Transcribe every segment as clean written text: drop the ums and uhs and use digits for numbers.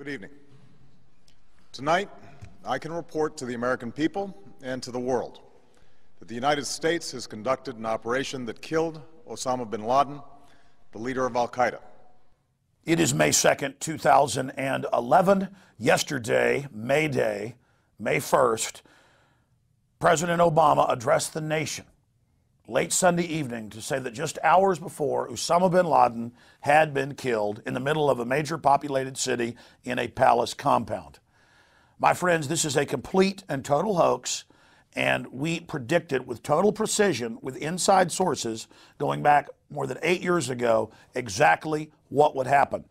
Good evening. Tonight, I can report to the American people and to the world that the United States has conducted an operation that killed Osama bin Laden, the leader of al-Qaeda. It is May 2nd, 2011. Yesterday, May Day, May 1st, President Obama addressed the nation late Sunday evening to say that just hours before, Osama bin Laden had been killed in the middle of a major populated city in a palace compound. My friends, this is a complete and total hoax, and we predicted with total precision, with inside sources going back more than 8 years ago, exactly what would happen.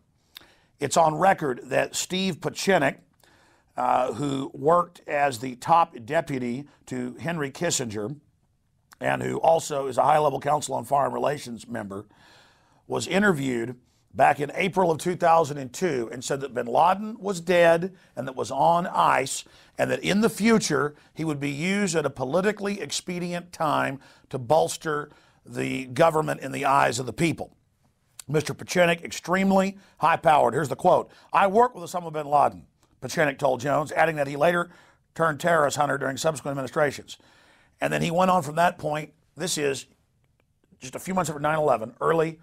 It's on record that Steve Pieczenik, who worked as the top deputy to Henry Kissinger, and who also is a high-level Council on Foreign Relations member, was interviewed back in April of 2002 and said that bin Laden was dead and that was on ice, and that in the future he would be used at a politically expedient time to bolster the government in the eyes of the people. Mr. Pieczenik, extremely high-powered. Here's the quote. "I worked with Osama bin Laden," Pieczenik told Jones, adding that he later turned terrorist hunter during subsequent administrations. And then he went on from that point. This is just a few months after 9/11, early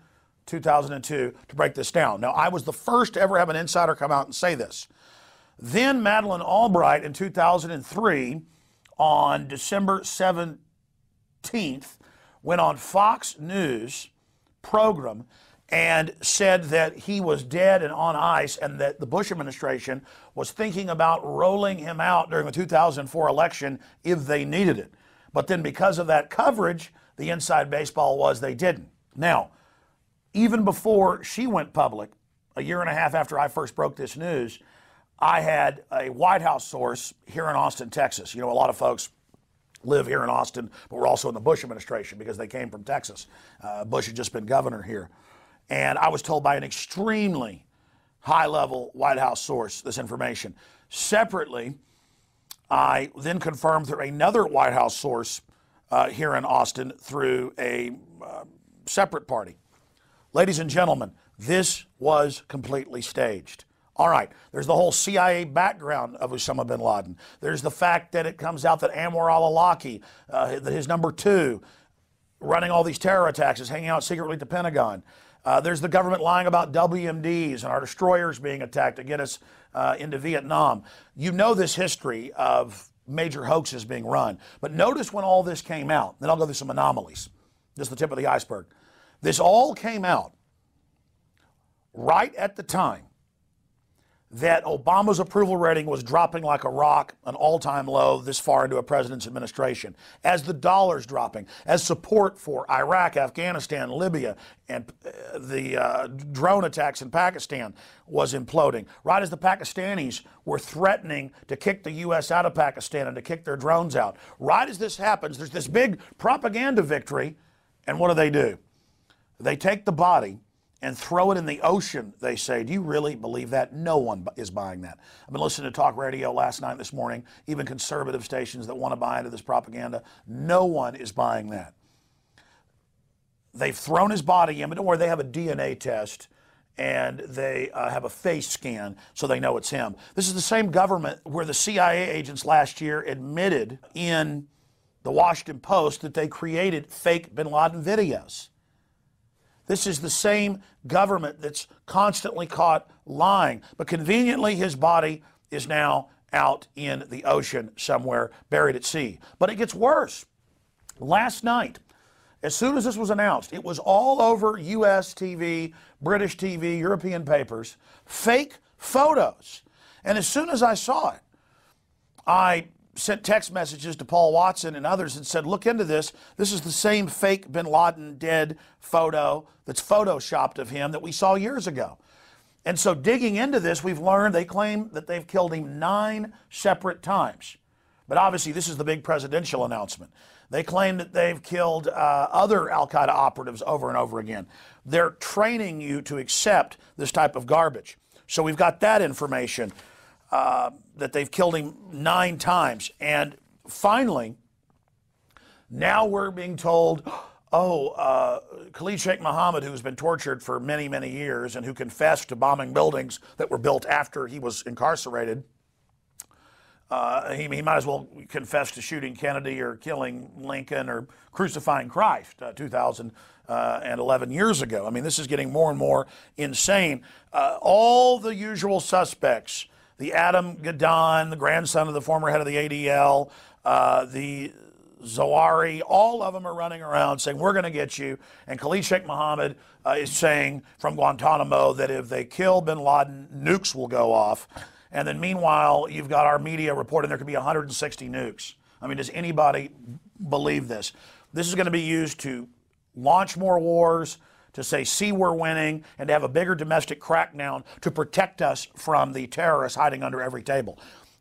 2002, to break this down. Now, I was the first to ever have an insider come out and say this. Then Madeleine Albright in 2003, on December 17th, went on Fox News program and said that he was dead and on ice, and that the Bush administration was thinking about rolling him out during the 2004 election if they needed it. But then because of that coverage, the inside baseball was they didn't. Now, even before she went public, a year and a half after I first broke this news, I had a White House source here in Austin, Texas. You know, a lot of folks live here in Austin, but we're also in the Bush administration because they came from Texas. Bush had just been governor here. And I was told by an extremely high-level White House source this information. Separately, I then confirmed through another White House source here in Austin through a separate party. Ladies and gentlemen, this was completely staged. All right, there's the whole CIA background of Osama bin Laden. There's the fact that it comes out that Anwar al-Awlaki, that his number two, running all these terror attacks, is hanging out secretly at the Pentagon. There's the government lying about WMDs and our destroyers being attacked to get us into Vietnam. You know this history of major hoaxes being run. But notice when all this came out, then I'll go through some anomalies. Just the tip of the iceberg. This all came out right at the time that Obama's approval rating was dropping like a rock, an all-time low this far into a president's administration, as the dollar's dropping, as support for Iraq, Afghanistan, Libya, and the drone attacks in Pakistan was imploding, right as the Pakistanis were threatening to kick the U.S. out of Pakistan and to kick their drones out. Right as this happens, there's this big propaganda victory, and what do? They take the body and throw it in the ocean, they say. Do you really believe that? No one is buying that. I've been listening to talk radio last night, this morning, even conservative stations that want to buy into this propaganda. No one is buying that. They've thrown his body in, but don't worry, they have a DNA test and they have a face scan so they know it's him. This is the same government where the CIA agents last year admitted in the Washington Post that they created fake bin Laden videos. This is the same government that's constantly caught lying. But conveniently, his body is now out in the ocean somewhere, buried at sea. But it gets worse. Last night, as soon as this was announced, it was all over U.S. TV, British TV, European papers, fake photos. And as soon as I saw it, I sent text messages to Paul Watson and others and said, look into this. This is the same fake bin Laden dead photo that's photoshopped of him that we saw years ago. And so digging into this, we've learned they claim that they've killed him 9 separate times. But obviously this is the big presidential announcement. They claim that they've killed other al-Qaeda operatives over and over again. They're training you to accept this type of garbage. So we've got that information. That they've killed him 9 times. And finally, now we're being told Khalid Sheikh Mohammed, who's been tortured for many, many years and who confessed to bombing buildings that were built after he was incarcerated, he might as well confess to shooting Kennedy or killing Lincoln or crucifying Christ 2011 years ago. I mean, this is getting more and more insane. All the usual suspects, the Adam Gadon, the grandson of the former head of the ADL, the Zawahiri, all of them are running around saying, we're going to get you. And Khalid Sheikh Mohammed is saying from Guantanamo that if they kill bin Laden, nukes will go off. And then meanwhile, you've got our media reporting there could be 160 nukes. I mean, does anybody believe this? This is going to be used to launch more wars, to say, see, we're winning, and to have a bigger domestic crackdown to protect us from the terrorists hiding under every table.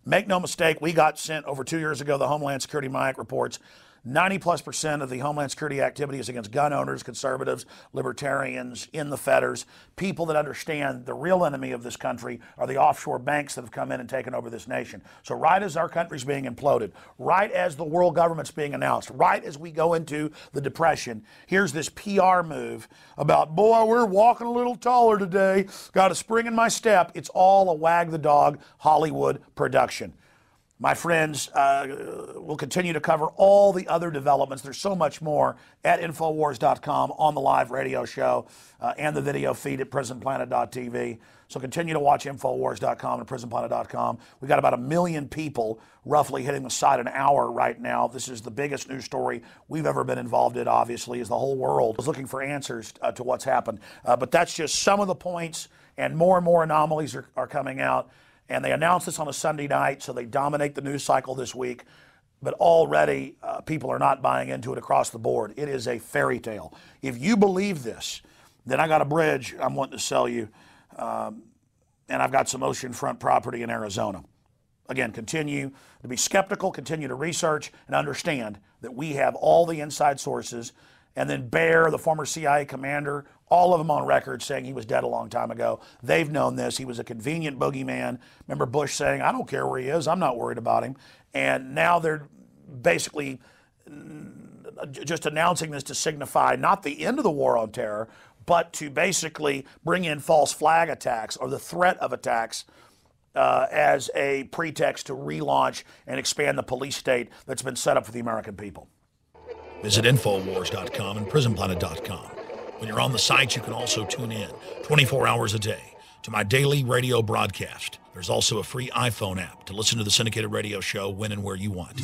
Make no mistake, we got sent over 2 years ago, the Homeland Security MIAC reports, 90+% of the Homeland Security activity is against gun owners, conservatives, libertarians, in the fetters, people that understand the real enemy of this country are the offshore banks that have come in and taken over this nation. So right as our country's being imploded, right as the world government's being announced, right as we go into the Depression, here's this PR move about, boy, we're walking a little taller today, got a spring in my step. It's all a wag the dog Hollywood production. My friends, we'll continue to cover all the other developments. There's so much more at Infowars.com, on the live radio show, and the video feed at PrisonPlanet.tv. So continue to watch Infowars.com and PrisonPlanet.com. We've got about 1 million people roughly hitting the site an hour right now. This is the biggest news story we've ever been involved in, obviously, as the whole world is looking for answers to what's happened. But that's just some of the points, and more anomalies are coming out. And they announced this on a Sunday night, so they dominate the news cycle this week. But already, people are not buying into it across the board. It is a fairy tale. If you believe this, then I got a bridge I'm wanting to sell you. And I've got some oceanfront property in Arizona. Again, continue to be skeptical, continue to research, and understand that we have all the inside sources. And then Bear, the former CIA commander, all of them on record saying he was dead a long time ago. They've known this. He was a convenient boogeyman. Remember Bush saying, I don't care where he is. I'm not worried about him. And now they're basically just announcing this to signify not the end of the war on terror, but to basically bring in false flag attacks or the threat of attacks as a pretext to relaunch and expand the police state that's been set up for the American people. Visit Infowars.com and PrisonPlanet.com. When you're on the site, you can also tune in 24 hours a day to my daily radio broadcast. There's also a free iPhone app to listen to the syndicated radio show when and where you want.